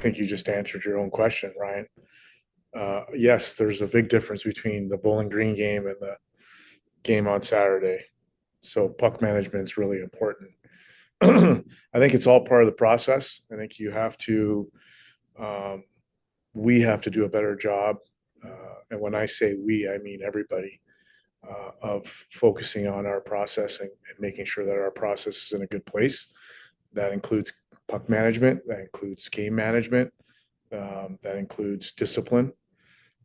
think you just answered your own question, Ryan. Yes, there's a big difference between the Bowling Green game and the game on Saturday. So puck management is really important. I think it's all part of the process. I think um, we have to do a better job. And when I say we, I mean everybody, of focusing on our process and making sure that our process is in a good place. That includes puck management, that includes game management, that includes discipline.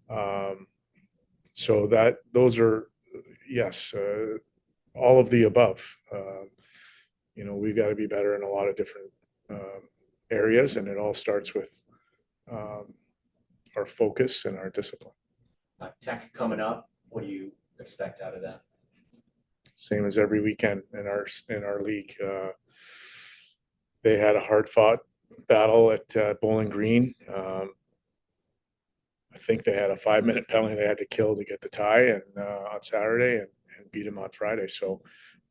Um, so that those are, yes, all of the above. We've got to be better in a lot of different areas, and it all starts with um, our focus and our discipline. Tech coming up. What do you expect out of that? Same as every weekend in our league. They had a hard fought battle at Bowling Green. I think they had a 5-minute penalty they had to kill to get the tie and on Saturday and beat them on Friday. So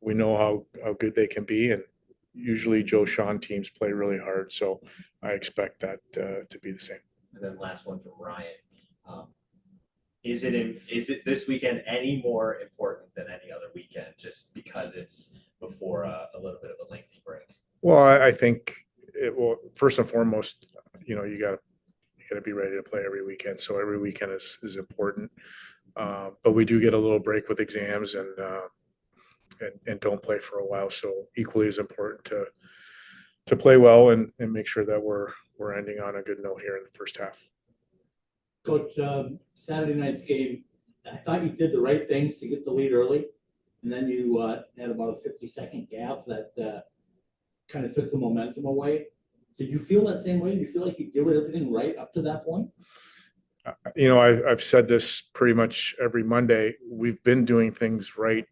we know how good they can be, and usually Joe Sean teams play really hard. So I expect that to be the same. And then last one from Ryan. Um, is it this weekend any more important than any other weekend just because it's before a little bit of a lengthy break? Well, I think it will. First and foremost, you got to be ready to play every weekend. So every weekend is important. But we do get a little break with exams and don't play for a while. So equally as important to play well and make sure that we're ending on a good note here in the first half. Coach, Saturday night's game, I thought you did the right things to get the lead early, and then you had about a 50-second gap that kind of took the momentum away. Did you feel that same way? Did you feel like you did everything right up to that point? I've said this pretty much every Monday. We've been doing things right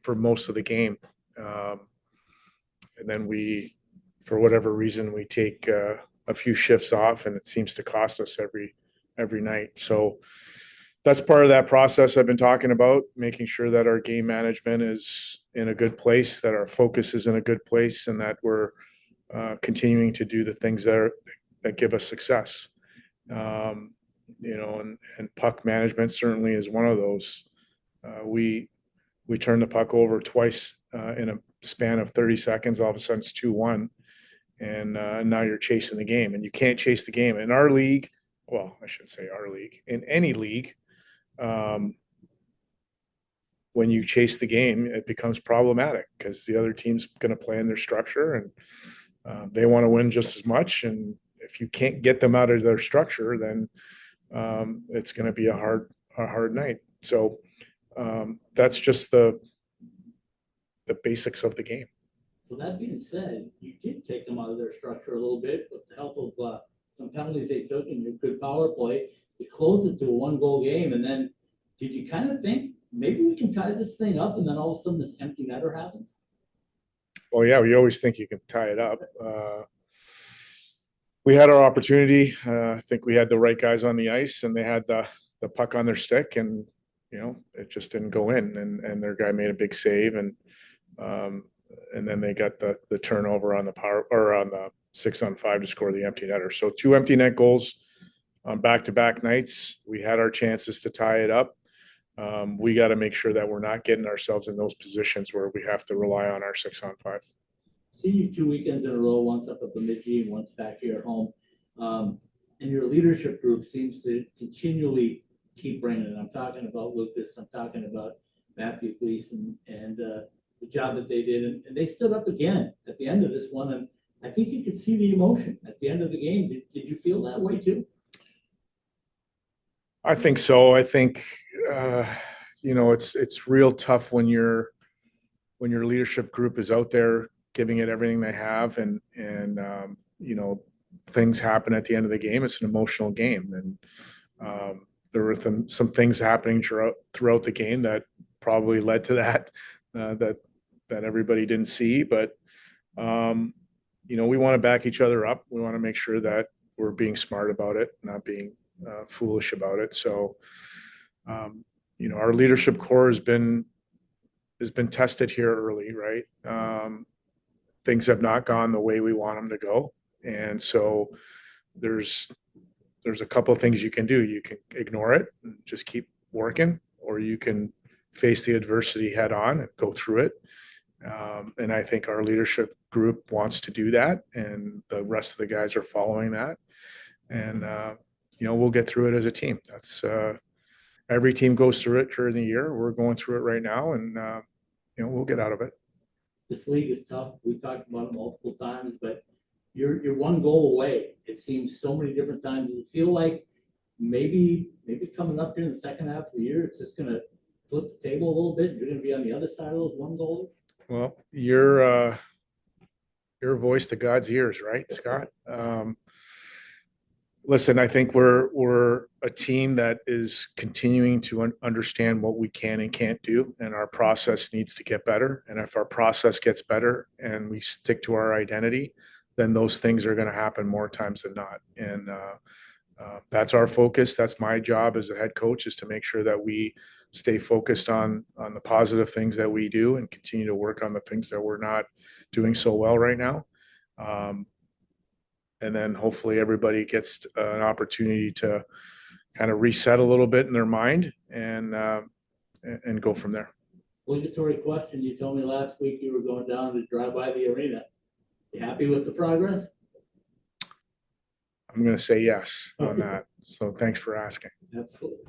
for most of the game. And then for whatever reason, we take a few shifts off, and it seems to cost us every night. So that's part of that process I've been talking about, making sure that our game management is in a good place, that our focus is in a good place, and that we're continuing to do the things that give us success. And puck management certainly is one of those. We turn the puck over twice in a span of 30 seconds. All of a sudden it's 2-1, and now you're chasing the game, and you can't chase the game in our league. Well, I shouldn't say our league. In any league, when you chase the game, it becomes problematic because the other team's going to play in their structure, and they want to win just as much. And if you can't get them out of their structure, then it's going to be a hard night. So that's just the basics of the game. So that being said, you did take them out of their structure a little bit with the help of some penalties they took and your good power play. You closed it to a 1-goal game, and then did you kind of think maybe we can tie this thing up, and then all of a sudden this empty netter happens? Well, yeah, we always think you can tie it up. We had our opportunity. I think we had the right guys on the ice, and they had the puck on their stick, and it just didn't go in. And their guy made a big save, and then they got the turnover on the power or on the 6-on-5 to score the empty netter. So 2 empty net goals on back-to-back nights. We had our chances to tie it up. We got to make sure that we're not getting ourselves in those positions where we have to rely on our 6-on-5. See you 2 weekends in a row, once up at Bemidji and once back here at home. And your leadership group seems to continually keep bringing it. I'm talking about Lucas. I'm talking about Matthew Gleason and the job that they did. And they stood up again at the end of this one. And I think you could see the emotion at the end of the game. Did you feel that way too? I think so. I think it's real tough when your leadership group is out there giving it everything they have, and things happen at the end of the game. It's an emotional game, and there were some things happening throughout the game that probably led to that everybody didn't see. But we want to back each other up. We want to make sure that we're being smart about it, not being foolish about it. So, our leadership core has been tested here early, right? Things have not gone the way we want them to go, and so there's a couple of things you can do. You can ignore it and just keep working, or you can face the adversity head on and go through it. And I think our leadership group wants to do that, and the rest of the guys are following that. And we'll get through it as a team. That's every team goes through it during the year. We're going through it right now, and we'll get out of it. This league is tough. We talked about it multiple times, but you're one goal away. It seems so many different times. Does it feel like maybe coming up here in the second half of the year, it's just gonna flip the table a little bit? You're gonna be on the other side of those one goals? Well, your voice to God's ears, right, Scott? Listen, I think we're a team that is continuing to understand what we can and can't do, and our process needs to get better. And if our process gets better and we stick to our identity, then those things are going to happen more times than not. And that's our focus. That's my job as a head coach, is to make sure that we stay focused on the positive things that we do and continue to work on the things that we're not doing so well right now. And then hopefully everybody gets an opportunity to kind of reset a little bit in their mind and go from there. Obligatory question. You told me last week you were going down to drive by the arena. You happy with the progress? I'm going to say yes on that. So thanks for asking. Absolutely.